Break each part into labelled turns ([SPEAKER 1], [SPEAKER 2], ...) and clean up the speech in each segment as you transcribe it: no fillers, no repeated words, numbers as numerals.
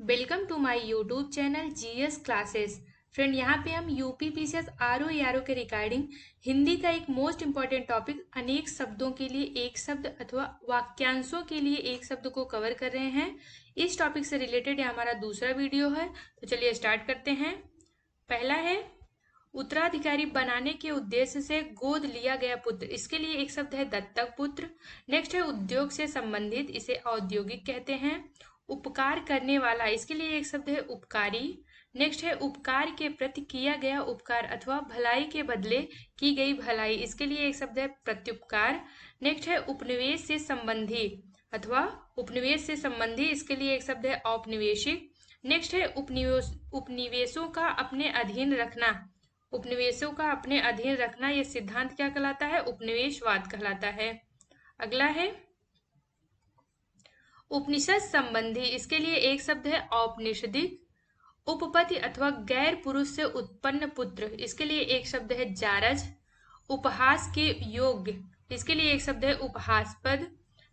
[SPEAKER 1] Welcome to my YouTube channel GS classes. Friend, यहाँ पे हम यूपी पीसीएस आरओ यारो के रिगार्डिंग हिंदी का एक मोस्ट इम्पॉर्टेंट टॉपिक अनेक शब्दों के लिए एक शब्द अथवा वाक्यांशों के लिए एक शब्द को कवर कर रहे हैं। इस टॉपिक से रिलेटेड ये हमारा दूसरा वीडियो है, तो चलिए स्टार्ट करते हैं। पहला है उत्तराधिकारी बनाने के उद्देश्य से गोद लिया गया पुत्र, इसके लिए एक शब्द है दत्तक पुत्र। नेक्स्ट है उद्योग से संबंधित, इसे औद्योगिक कहते हैं। उपकार करने वाला, इसके लिए एक शब्द है उपकारी। नेक्स्ट है उपकार के प्रति किया गया उपकार अथवा भलाई के बदले की गई भलाई, इसके लिए एक शब्द है प्रत्युपकार। नेक्स्ट है उपनिवेश से संबंधी अथवा उपनिवेश से संबंधी, इसके लिए एक शब्द है औपनिवेशिक। नेक्स्ट है उपनिवेशों का अपने अधीन रखना, उपनिवेशों का अपने अधीन रखना, यह सिद्धांत क्या कहलाता है? उपनिवेशवाद कहलाता है। अगला है उपनिषद संबंधी, इसके लिए एक शब्द है औपनिषदिक। उपपति अथवा गैर पुरुष से उत्पन्न पुत्र, इसके लिए एक शब्द है जारज। उपहास के योग्य, इसके लिए एक शब्द है उपहासपद।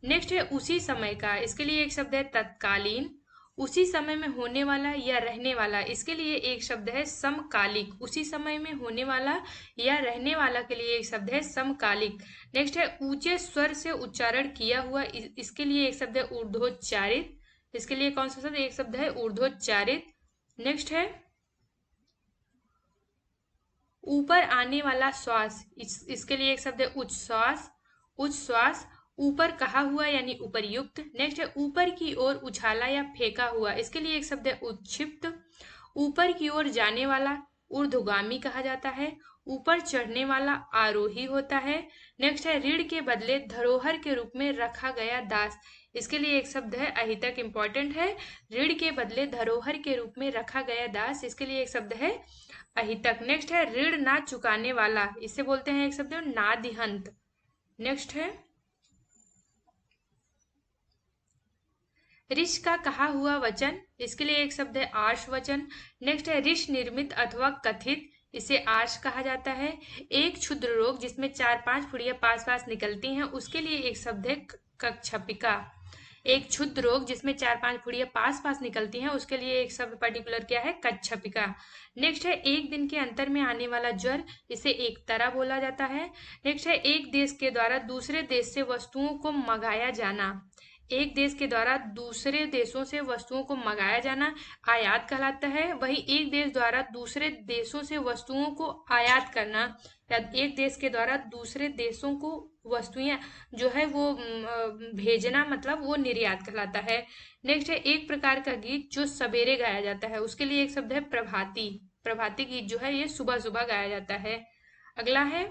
[SPEAKER 1] नेक्स्ट है उसी समय का, इसके लिए एक शब्द है तत्कालीन। उसी समय में होने वाला या रहने वाला, इसके लिए एक शब्द है समकालिक। उसी समय में होने वाला या रहने वाला के लिए एक शब्द है समकालिक। नेक्स्ट है ऊंचे स्वर से उच्चारण किया हुआ, इसके लिए एक शब्द है ऊर्ध्वोच्चारित। इसके लिए कौन सा शब्द? एक शब्द है ऊर्ध्वोच्चारित। नेक्स्ट है ऊपर आने वाला श्वास, इसके लिए एक शब्द है उच्च श्वास। उच्च श्वास, ऊपर कहा हुआ यानी उपर्युक्त। नेक्स्ट है ऊपर की ओर उछाला या फेंका हुआ, इसके लिए एक शब्द है उत्क्षिप्त। ऊपर की ओर जाने वाला ऊर्ध्वगामी कहा जाता है। ऊपर चढ़ने वाला आरोही होता है। नेक्स्ट है ऋण के बदले धरोहर के रूप में रखा गया दास, इसके लिए एक शब्द है अहितक, इंपॉर्टेंट है। ऋण के बदले धरोहर के रूप में रखा गया दास, इसके लिए एक शब्द है अहितक। नेक्स्ट है ऋण ना चुकाने वाला, इसे बोलते हैं एक शब्द है नादिहंत। नेक्स्ट है ऋष का कहा हुआ वचन, इसके लिए एक शब्द है आर्ष वचन। नेक्स्ट है ऋष निर्मित अथवा कथित, इसे आर्ष कहा जाता है। एक क्षुद्र रोग जिसमें 4-5 फुड़ियां पास पास निकलती हैं, उसके लिए एक शब्द है कक्षपिका। एक क्षुद्र रोग जिसमें 4-5 फुड़ियां पास पास निकलती हैं, उसके लिए एक शब्द पर्टिकुलर क्या है? कक्षपिका। नेक्स्ट है एक दिन के अंतर में आने वाला ज्वर, इसे एक तरह बोला जाता है। नेक्स्ट है एक देश के द्वारा दूसरे देश से वस्तुओं को मंगाया जाना, एक देश के द्वारा दूसरे देशों से वस्तुओं को मंगाया जाना आयात कहलाता है। वही एक देश द्वारा दूसरे देशों से वस्तुओं को आयात करना या एक देश के द्वारा दूसरे देशों को वस्तुएं जो है वो भेजना, मतलब वो निर्यात कहलाता है। नेक्स्ट है एक प्रकार का गीत जो सवेरे गाया जाता है, उसके लिए एक शब्द है प्रभाती। प्रभाती गीत जो है ये सुबह सुबह गाया जाता है। अगला है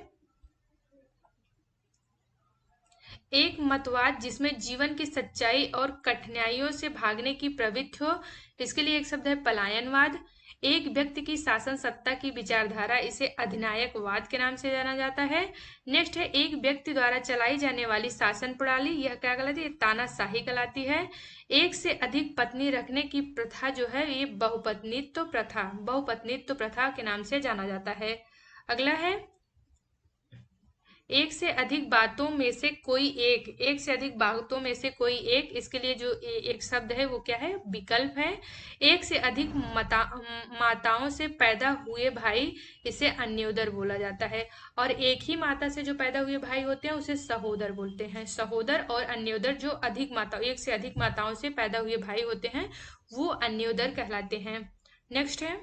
[SPEAKER 1] एक मतवाद जिसमें जीवन की सच्चाई और कठिनाइयों से भागने की प्रवृत्ति हो, इसके लिए एक शब्द है पलायनवाद। एक व्यक्ति की शासन सत्ता की विचारधारा, इसे अधिनायकवाद के नाम से जाना जाता है। नेक्स्ट है एक व्यक्ति द्वारा चलाई जाने वाली शासन प्रणाली, यह क्या कहलाती है? तानाशाही कहलाती है। एक से अधिक पत्नी रखने की प्रथा जो है ये बहुपत्नीत्व प्रथा, बहुपत्नीत्व प्रथा के नाम से जाना जाता है। अगला है एक से अधिक बातों में से कोई एक, एक से अधिक बातों में से कोई एक, इसके लिए जो एक शब्द है वो क्या है? विकल्प है। एक से अधिक माताओं से पैदा हुए भाई, इसे अन्योदर बोला जाता है। और एक ही माता से जो पैदा हुए भाई होते हैं उसे सहोदर बोलते हैं। सहोदर और अन्योदर, जो अधिक माता, एक से अधिक माताओं से पैदा हुए भाई होते हैं वो अन्योदर कहलाते हैं। नेक्स्ट है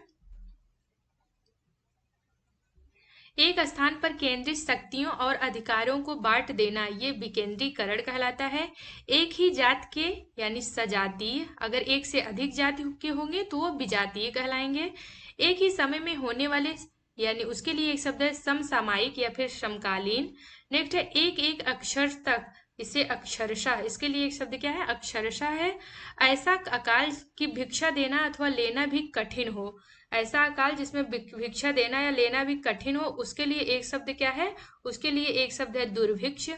[SPEAKER 1] एक स्थान पर केंद्रित शक्तियों और अधिकारों को बांट देना, ये विकेंद्रीकरण कहलाता है। एक ही जात के यानी सजातीय, अगर एक से अधिक जाति के होंगे तो वो विजातीय कहलाएंगे। एक ही समय में होने वाले यानी उसके लिए एक शब्द है समसामयिक या फिर समकालीन। नेक्स्ट है एक एक अक्षर तक, इसे अक्षरशः, इसके लिए एक शब्द क्या है? अक्षरशः है। ऐसा अकाल की भिक्षा देना अथवा लेना भी कठिन हो, ऐसा अकाल जिसमें भिक्षा देना या लेना भी कठिन हो, उसके लिए एक शब्द क्या है? उसके लिए एक शब्द है दुर्भिक्ष।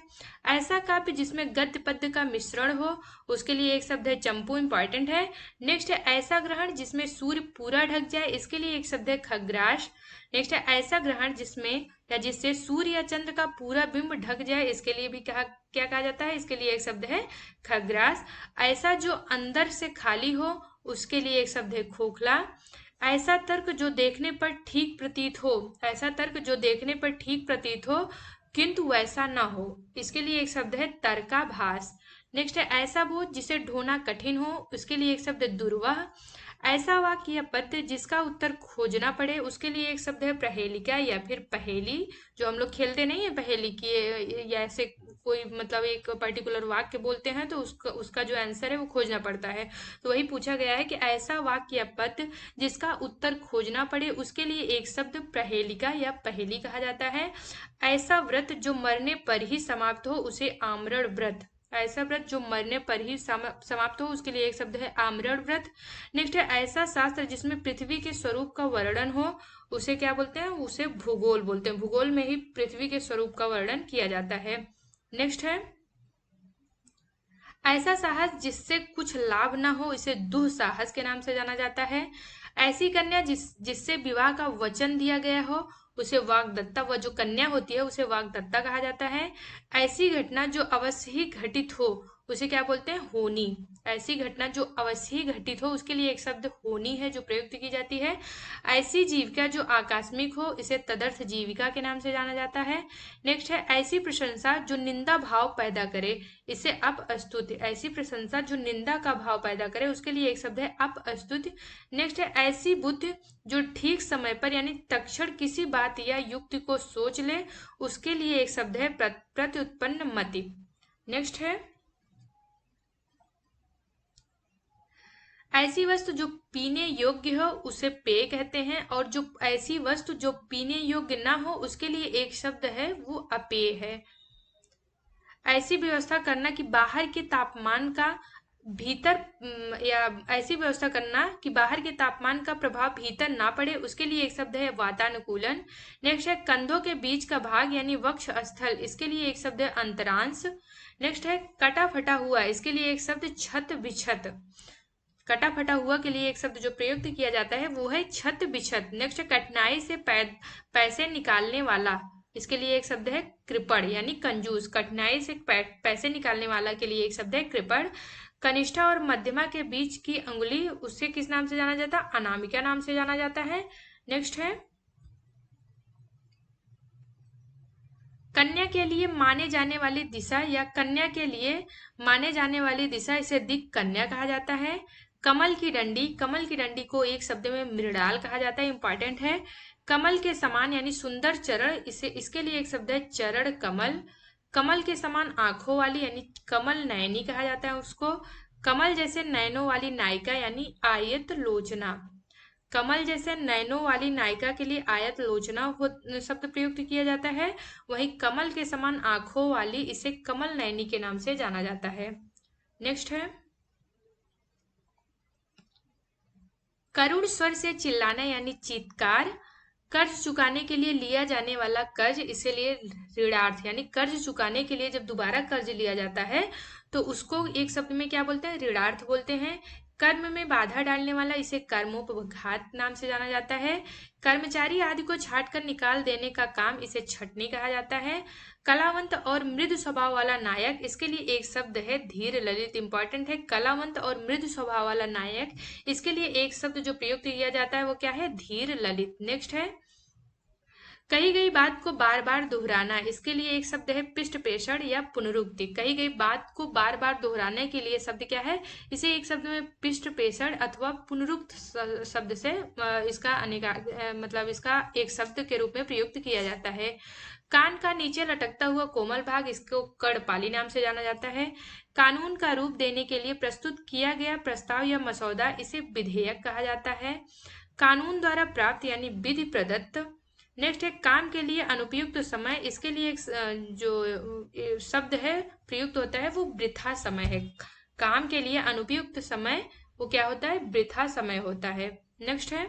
[SPEAKER 1] ऐसा काव्य जिसमें गद्य पद्य का मिश्रण हो, उसके लिए एक शब्द है चंपू, इंपॉर्टेंट है। नेक्स्ट है ऐसा ग्रहण जिसमें सूर्य पूरा ढक जाए, इसके लिए एक शब्द है खग्रास। नेक्स्ट है ऐसा ग्रहण जिसमें या जिससे सूर्य या चंद्र का पूरा बिंब ढक जाए, इसके लिए भी क्या कहा जाता है? इसके लिए एक शब्द है खग्रास। ऐसा जो अंदर से खाली हो, उसके लिए एक शब्द है खोखला। ऐसा तर्क जो देखने पर ठीक प्रतीत हो, ऐसा तर्क जो देखने पर ठीक प्रतीत हो किंतु वैसा न हो, इसके लिए एक शब्द है तर्काभास। नेक्स्ट है ऐसा बोध जिसे ढूंढना कठिन हो, उसके लिए एक शब्द है दुर्वाह। ऐसा वाक्य या पद्य जिसका उत्तर खोजना पड़े, उसके लिए एक शब्द है प्रहेलिका या फिर पहेली। जो हम लोग खेलते नहीं है पहेली की, या ऐसे कोई मतलब एक पर्टिकुलर वाक्य बोलते हैं तो उसका उसका जो आंसर है वो खोजना पड़ता है। तो वही पूछा गया है कि ऐसा वाक्य या पद्य जिसका उत्तर खोजना पड़े, उसके लिए एक शब्द प्रहेलिका या पहेली कहा जाता है। ऐसा व्रत जो मरने पर ही समाप्त हो उसे आमरण व्रत, ऐसा व्रत जो मरने पर ही समाप्त हो उसके लिए एक शब्द है आमरण व्रत। नेक्स्ट है ऐसा शास्त्र जिसमें पृथ्वी के स्वरूप का वर्णन हो, उसे क्या बोलते हैं, उसे भूगोल बोलते हैं। भूगोल में ही पृथ्वी के स्वरूप का वर्णन किया जाता है। नेक्स्ट है ऐसा साहस जिससे कुछ लाभ न हो, इसे दुस्साहस के नाम से जाना जाता है। ऐसी कन्या जिससे विवाह का वचन दिया गया हो, उसे वाग्दत्ता, वह जो कन्या होती है उसे वाग्दत्ता कहा जाता है। ऐसी घटना जो अवश्य ही घटित हो, उसे क्या बोलते हैं, होनी। ऐसी घटना जो अवश्य ही घटित हो, उसके लिए एक शब्द होनी है जो प्रयुक्त की जाती है। ऐसी जीविका जो आकस्मिक हो, इसे तदर्थ जीविका के नाम से जाना जाता है। नेक्स्ट है ऐसी प्रशंसा जो निंदा भाव पैदा करे, इसे अपस्तुति। ऐसी प्रशंसा जो निंदा का भाव पैदा करे, उसके लिए एक शब्द है अपस्तुति। नेक्स्ट है ऐसी बुद्धि जो ठीक समय पर यानी तक्षण किसी बात या युक्ति को सोच ले, उसके लिए एक शब्द है प्रत्युत्पन्न मति। नेक्स्ट है ऐसी वस्तु जो पीने योग्य हो उसे पेय कहते हैं, और जो ऐसी वस्तु जो पीने योग्य ना हो उसके लिए एक शब्द है वो अपेय है। ऐसी व्यवस्था करना कि बाहर के तापमान का भीतर या ऐसी व्यवस्था करना कि बाहर के तापमान का प्रभाव भीतर ना पड़े, उसके लिए एक शब्द है वातानुकूलन। नेक्स्ट है कंधों के बीच का भाग यानी वक्ष स्थल, इसके लिए एक शब्द है अंतरांश। नेक्स्ट है कटा फटा हुआ, इसके लिए एक शब्द छत बिछत। कटा फटा हुआ के लिए एक शब्द जो प्रयुक्त किया जाता है वो है छत बिछत। नेक्स्ट कठिनाई से पैसे निकालने वाला, इसके लिए एक शब्द है कृपण यानी कंजूस। कठिनाई से पैसे निकालने वाला के लिए एक शब्द है कृपण। कनिष्ठा और मध्यमा के बीच की अंगुली, उससे किस नाम से जाना जाता है, अनामिका नाम से जाना जाता है। नेक्स्ट है कन्या के लिए माने जाने वाली दिशा या कन्या के लिए माने जाने वाली दिशा, इसे दिक् कन्या कहा जाता है। कमल की डंडी, कमल की डंडी को एक शब्द में मृणाल कहा जाता है, इंपॉर्टेंट है। कमल के समान यानी सुंदर चरण, इसे इसके लिए एक शब्द है चरण कमल। कमल के समान आंखों वाली यानी कमल नयनी कहा जाता है उसको। कमल जैसे नयनों वाली नायिका यानी आयत लोचना। कमल जैसे नयनों वाली नायिका के लिए आयत लोचना शब्द प्रयुक्त किया जाता है। वहीं कमल के समान आंखों वाली, इसे कमल नयनी के नाम से जाना जाता है। नेक्स्ट है करुण स्वर से चिल्लाना यानी चीत्कार। कर्ज चुकाने के लिए लिया जाने वाला कर्ज, इसीलिए ऋणार्थ यानी कर्ज चुकाने के लिए जब दोबारा कर्ज लिया जाता है तो उसको एक शब्द में क्या बोलते हैं, ऋणार्थ बोलते हैं। कर्म में बाधा डालने वाला, इसे कर्मोपघात नाम से जाना जाता है। कर्मचारी आदि को छाट कर निकाल देने का काम, इसे छटनी कहा जाता है। कलावंत और मृदु स्वभाव वाला नायक, इसके लिए एक शब्द है धीर ललित, इंपॉर्टेंट है। कलावंत और मृदु स्वभाव वाला नायक, इसके लिए एक शब्द जो प्रयुक्त किया जाता है वो क्या है, धीर ललित। नेक्स्ट है कही गई बात को बार बार दोहराना, इसके लिए एक शब्द है पृष्ठ प्रेषण या पुनरुक्ति। कही गई बात को बार बार दोहराने के लिए शब्द क्या है, इसे एक शब्द में पृष्ठ प्रेषण अथवा पुनरुक्त शब्द से इसका मतलब इसका एक शब्द के रूप में प्रयुक्त किया जाता है। कान का नीचे लटकता हुआ कोमल भाग, इसको कड़पाली नाम से जाना जाता है। कानून का रूप देने के लिए प्रस्तुत किया गया प्रस्ताव या मसौदा, इसे विधेयक कहा जाता है। कानून द्वारा प्राप्त यानी विधि प्रदत्त। नेक्स्ट है काम के लिए अनुपयुक्त समय, इसके लिए एक जो शब्द है प्रयुक्त होता है वो वृथा समय है। काम के लिए अनुपयुक्त समय वो क्या होता है, वृथा समय होता है। नेक्स्ट है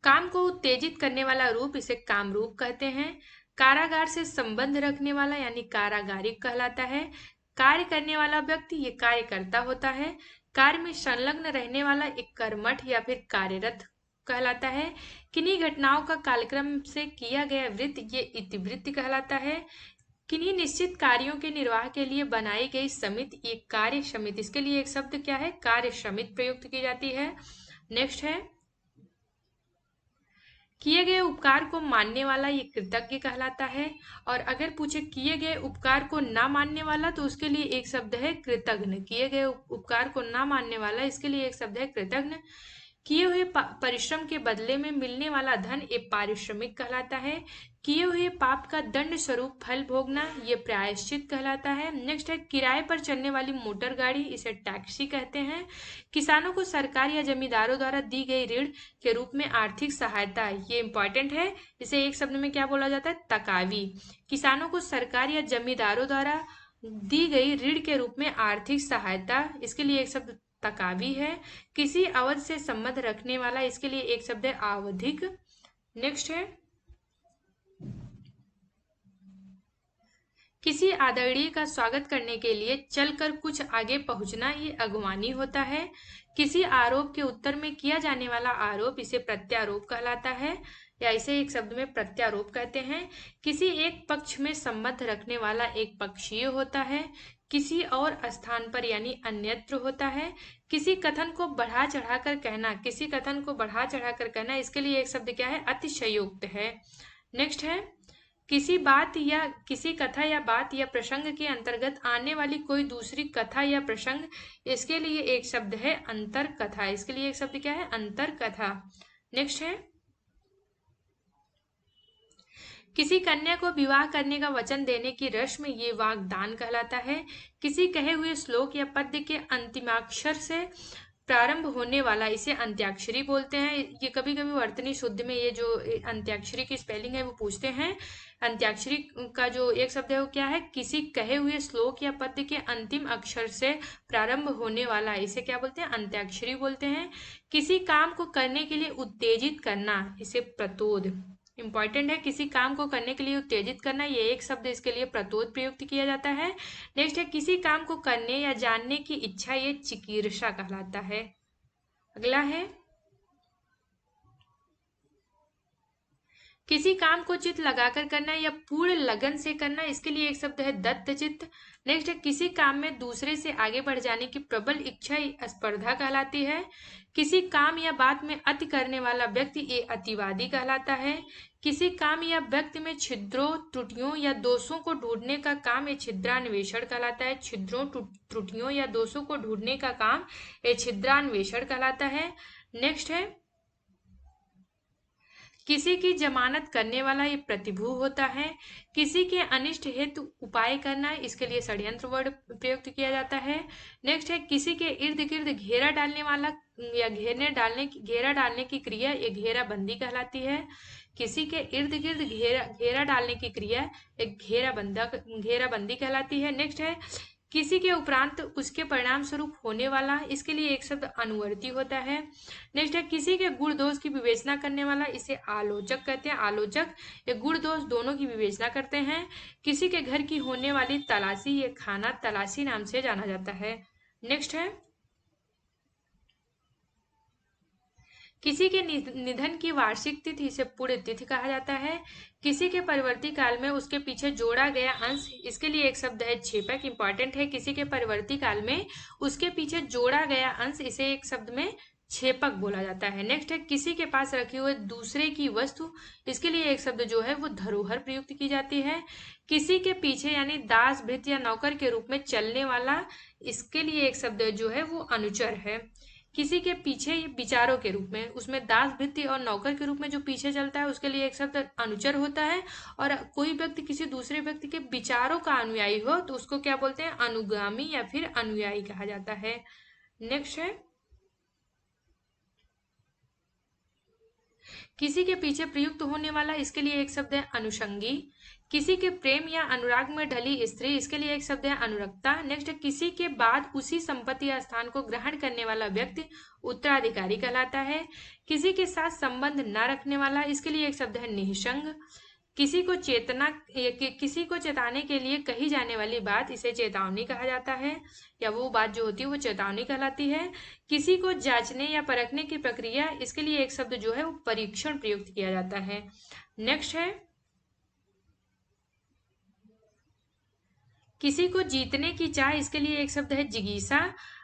[SPEAKER 1] काम को उत्तेजित करने वाला रूप, इसे काम रूप कहते हैं। कारागार से संबंध रखने वाला यानी कारागारी कहलाता है। कार्य करने वाला व्यक्ति ये कार्यकर्ता होता है। कार्य में संलग्न रहने वाला एक कर्मठ या फिर कार्यरत कहलाता है। किन्हीं घटनाओं का कालक्रम से किया गया वृत्त, ये इतिवृत्त कहलाता है। किन्हीं निश्चित कार्यों के निर्वाह के लिए बनाई गई समिति एक कार्य समिति, इसके लिए एक शब्द क्या है, कार्य समिति प्रयुक्त की जाती है। नेक्स्ट है किए गए उपकार को मानने वाला ये कृतज्ञ कहलाता है, और अगर पूछे किए गए उपकार को ना मानने वाला तो उसके लिए एक शब्द है कृतघ्न। किए गए उपकार को ना मानने वाला, इसके लिए एक शब्द है कृतघ्न। किए हुए परिश्रम के बदले में मिलने वाला धन एक पारिश्रमिक कहलाता है। किए हुए पाप का दंड स्वरूप फल भोगना ये प्रायश्चित कहलाता है। नेक्स्ट है किराए पर चलने वाली मोटर गाड़ी, इसे टैक्सी कहते हैं। किसानों को सरकार या जमींदारों द्वारा दी गई ऋण के रूप में आर्थिक सहायता, ये इंपॉर्टेंट है, इसे एक शब्द में क्या बोला जाता है, तकावी। किसानों को सरकार या जमींदारों द्वारा दी गई ऋण के रूप में आर्थिक सहायता, इसके लिए एक शब्द तकावी है। किसी अवध से संबंध रखने वाला, इसके लिए एक शब्द है आवधिक। नेक्स्ट है किसी आदरणीय का स्वागत करने के लिए चलकर कुछ आगे पहुंचना, ये अगवानी होता है। किसी आरोप के उत्तर में किया जाने वाला आरोप, इसे प्रत्यारोप कहलाता है, या इसे एक शब्द में प्रत्यारोप कहते हैं। किसी एक पक्ष में संबंध रखने वाला एक पक्षीय होता है, किसी और स्थान पर यानी अन्यत्र होता है। किसी कथन को बढ़ा चढ़ाकर कहना, किसी कथन को बढ़ा चढ़ाकर कहना, इसके लिए एक शब्द क्या है, अतिशयोक्त है। नेक्स्ट है किसी बात या किसी कथा या बात या प्रसंग के अंतर्गत आने वाली कोई दूसरी कथा या प्रसंग, इसके लिए एक शब्द है अंतर कथा, इसके लिए एक शब्द क्या है, अंतर कथा। नेक्स्ट है किसी कन्या को विवाह करने का वचन देने की रस्म, ये वाग्दान कहलाता है। किसी कहे हुए श्लोक या पद्य के अंतिमाक्षर से प्रारंभ होने वाला, इसे अंत्याक्षरी बोलते हैं। ये कभी कभी वर्तनी शुद्ध में ये जो अंत्याक्षरी की स्पेलिंग है वो पूछते हैं। अंत्याक्षरी का जो एक शब्द है वो क्या है, किसी कहे हुए श्लोक या पद्य के अंतिम अक्षर से प्रारंभ होने वाला, इसे क्या बोलते हैं, अंत्याक्षरी बोलते हैं। किसी काम को करने के लिए उत्तेजित करना, इसे प्रतोद, इंपॉर्टेंट है, किसी काम को करने के लिए उत्तेजित करना, ये एक शब्द, इसके लिए प्रतोद प्रयुक्त किया जाता है। नेक्स्ट है किसी काम को करने या जानने की इच्छा, ये चिकीर्षा कहलाता है। अगला है किसी काम को चित्त लगाकर करना या पूर्ण लगन से करना, इसके लिए एक शब्द है दत्तचित्त। नेक्स्ट है किसी काम में दूसरे से आगे बढ़ जाने की प्रबल इच्छा, स्पर्धा कहलाती है। किसी काम या बात में अति करने वाला व्यक्ति, ये अतिवादी कहलाता है। किसी काम या व्यक्ति में छिद्रों, त्रुटियों या दोषों को ढूंढने का काम, ये छिद्रान्वेषण कहलाता है। छिद्रों, त्रुटियों या दोषों को ढूंढने का काम, ये छिद्रान्वेषण कहलाता है। नेक्स्ट है किसी की जमानत करने वाला, ये प्रतिभू होता है। किसी के अनिष्ट हेतु उपाय करना, इसके लिए षड्यंत्र वर्ड प्रयुक्त किया जाता है। नेक्स्ट है किसी के इर्द गिर्द घेरा डालने वाला या घेरा डालने की क्रिया, ये घेराबंदी कहलाती है। किसी के इर्द गिर्द घेरा डालने की क्रिया एक घेराबंदी कहलाती है। नेक्स्ट है किसी के उपरांत उसके परिणाम स्वरूप होने वाला, इसके लिए एक शब्द अनुवर्ती होता है। नेक्स्ट है किसी के गुण दोष की विवेचना करने वाला, इसे आलोचक कहते हैं। आलोचक ये गुण दोष दोनों की विवेचना करते हैं। किसी के घर की होने वाली तलाशी, ये खाना तलाशी नाम से जाना जाता है। नेक्स्ट है किसी के निधन की वार्षिक तिथि, इसे पुण्य तिथि कहा जाता है। किसी के परिवर्ती काल में उसके पीछे जोड़ा गया अंश, इसके लिए एक शब्द है छेपक, इंपॉर्टेंट है, किसी के परिवर्ती काल में उसके पीछे जोड़ा गया अंश, इसे एक शब्द में छेपक बोला जाता है। नेक्स्ट है किसी के पास रखी हुई दूसरे की वस्तु, इसके लिए एक शब्द जो है वो धरोहर प्रयुक्त की जाती है। किसी के पीछे यानी दास, भृत्य या नौकर के रूप में चलने वाला, इसके लिए एक शब्द जो है वो अनुचर है। किसी के पीछे विचारों के रूप में, उसमें दास, भृत्य और नौकर के रूप में जो पीछे चलता है उसके लिए एक शब्द अनुचर होता है। और कोई व्यक्ति किसी दूसरे व्यक्ति के विचारों का अनुयायी हो तो उसको क्या बोलते हैं, अनुगामी या फिर अनुयायी कहा जाता है। नेक्स्ट है किसी के पीछे प्रयुक्त होने वाला, इसके लिए एक शब्द है अनुषंगी। किसी के प्रेम या अनुराग में ढली स्त्री, इसके लिए एक शब्द है अनुरक्ता। नेक्स्ट है किसी के बाद उसी संपत्ति या स्थान को ग्रहण करने वाला व्यक्ति उत्तराधिकारी कहलाता है। किसी के साथ संबंध न रखने वाला, इसके लिए एक शब्द है निःसंग। किसी को चेताने के लिए कही जाने वाली बात, इसे चेतावनी कहा जाता है, या वो बात जो होती है वो चेतावनी कहलाती है। किसी को जांचने या परखने की प्रक्रिया, इसके लिए एक शब्द जो है वो परीक्षण प्रयुक्त किया जाता है। नेक्स्ट है किसी को जीतने की चाह, इसके लिए एक शब्द है जिगीसा।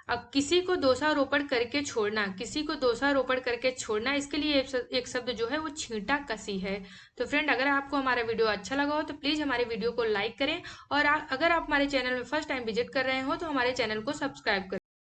[SPEAKER 1] अब किसी को दोषारोपण करके छोड़ना, किसी को दोषारोपण करके छोड़ना, इसके लिए एक शब्द जो है वो छींटा कसी है। तो फ्रेंड, अगर आपको हमारा वीडियो अच्छा लगा हो तो प्लीज हमारे वीडियो को लाइक करें, और अगर आप हमारे चैनल में फर्स्ट टाइम विजिट कर रहे हो तो हमारे चैनल को सब्सक्राइब करें।